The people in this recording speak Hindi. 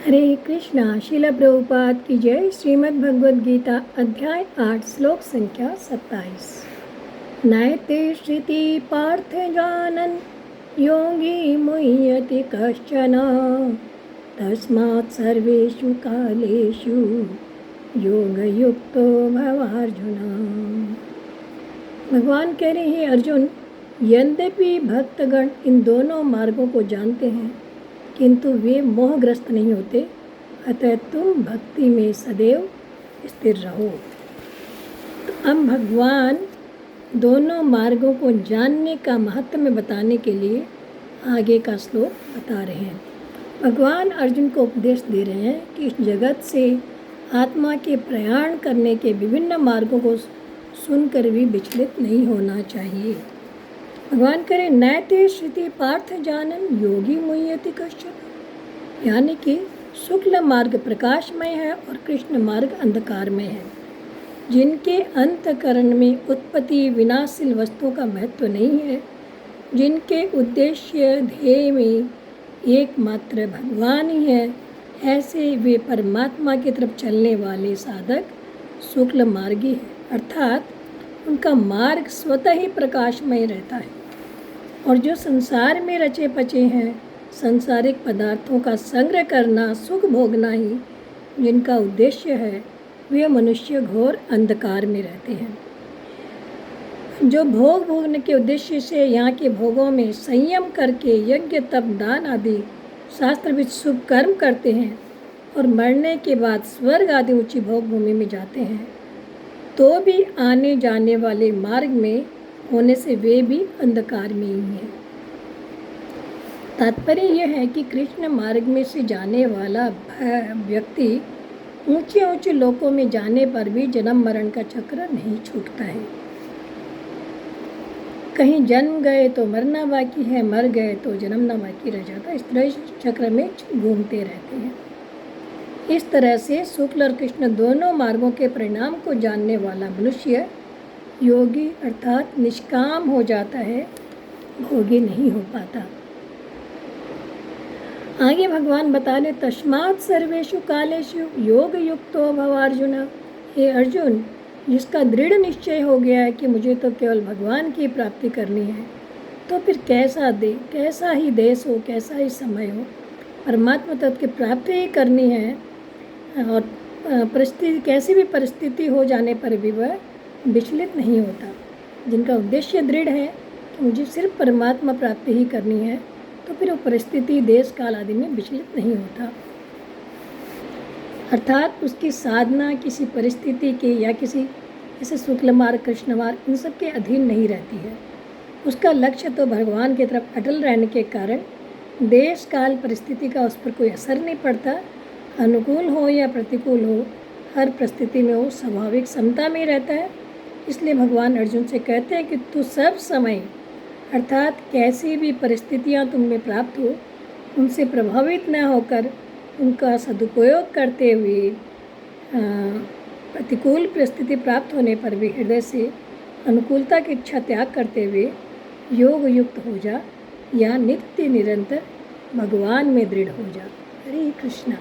हरे कृष्णा। शिला प्रभुपाद की जय। श्रीमद् भगवद गीता अध्याय 8 श्लोक संख्या 27। नैते श्रुति पार्थ जानन् योगी मुह्यति कश्चन तस्मात् सर्वेषु कालेषु योगयुक्तो भवार्जुन। भगवान कह रहे हैं अर्जुन, यद्यपि भक्तगण इन दोनों मार्गों को जानते हैं किंतु वे मोहग्रस्त नहीं होते, अतः तुम भक्ति में सदैव स्थिर रहो। तो अब भगवान दोनों मार्गों को जानने का महत्व बताने के लिए आगे का श्लोक बता रहे हैं। भगवान अर्जुन को उपदेश दे रहे हैं कि इस जगत से आत्मा के प्रयाण करने के विभिन्न मार्गों को सुनकर भी विचलित नहीं होना चाहिए। भगवान करें नैते श्रुति पार्थ जानन योगी मुह्यति कश्चन, यानी कि शुक्ल मार्ग प्रकाशमय है और कृष्ण मार्ग अंधकारमय है। जिनके अंतकरण में उत्पत्ति विनाशील वस्तुओं का महत्व नहीं है, जिनके उद्देश्य ध्येय में एकमात्र भगवान ही है, ऐसे वे परमात्मा की तरफ चलने वाले साधक शुक्ल मार्गी है, अर्थात उनका मार्ग स्वतः ही प्रकाशमय रहता है। और जो संसार में रचे पचे हैं, सांसारिक पदार्थों का संग्रह करना, सुख भोगना ही जिनका उद्देश्य है, वे मनुष्य घोर अंधकार में रहते हैं। जो भोग भोगने के उद्देश्य से यहाँ के भोगों में संयम करके यज्ञ तप दान आदि शास्त्रविद शुभ कर्म करते हैं और मरने के बाद स्वर्ग आदि ऊंची भोग भूमि में जाते हैं, तो भी आने जाने वाले मार्ग में होने से वे भी अंधकार में ही हैं। तात्पर्य यह है कि कृष्ण मार्ग में से जाने वाला व्यक्ति ऊंचे ऊंचे लोकों में जाने पर भी जन्म मरण का चक्र नहीं छूटता है। कहीं जन्म गए तो मरना बाकी है, मर गए तो जन्मना बाकी रह जाता है। इस तरह चक्र में घूमते रहते हैं। इस तरह से शुक्ल और कृष्ण दोनों मार्गों के परिणाम को जानने वाला मनुष्य योगी अर्थात निष्काम हो जाता है, भोगी नहीं हो पाता। आगे भगवान बता रहे तस्मात् सर्वेषु कालेषु योग युक्तो भव अर्जुन। हे अर्जुन, जिसका दृढ़ निश्चय हो गया है कि मुझे तो केवल भगवान की प्राप्ति करनी है, तो फिर कैसा ही देश हो, कैसा ही समय हो, परमात्मा तत्व की प्राप्ति ही करनी है। और परिस्थिति कैसी भी परिस्थिति हो जाने पर भी वह विचलित नहीं होता। जिनका उद्देश्य दृढ़ है कि मुझे सिर्फ परमात्मा प्राप्ति ही करनी है, तो फिर वो परिस्थिति देश काल आदि में विचलित नहीं होता। अर्थात उसकी साधना किसी परिस्थिति के या किसी जैसे शुक्ल मार्ग कृष्ण मार्ग इन सब के अधीन नहीं रहती है। उसका लक्ष्य तो भगवान की तरफ अटल रहने के कारण देश काल परिस्थिति का उस पर कोई असर नहीं पड़ता। अनुकूल हो या प्रतिकूल हो, हर परिस्थिति में वो स्वाभाविक समता में रहता है। इसलिए भगवान अर्जुन से कहते हैं कि तू सब समय अर्थात कैसी भी परिस्थितियाँ तुम में प्राप्त हो, उनसे प्रभावित न होकर उनका सदुपयोग करते हुए प्रतिकूल परिस्थिति प्राप्त होने पर भी हृदय से अनुकूलता की इच्छा त्याग करते हुए योग युक्त हो जा या नित्य निरंतर भगवान में दृढ़ हो जा। हरे कृष्णा।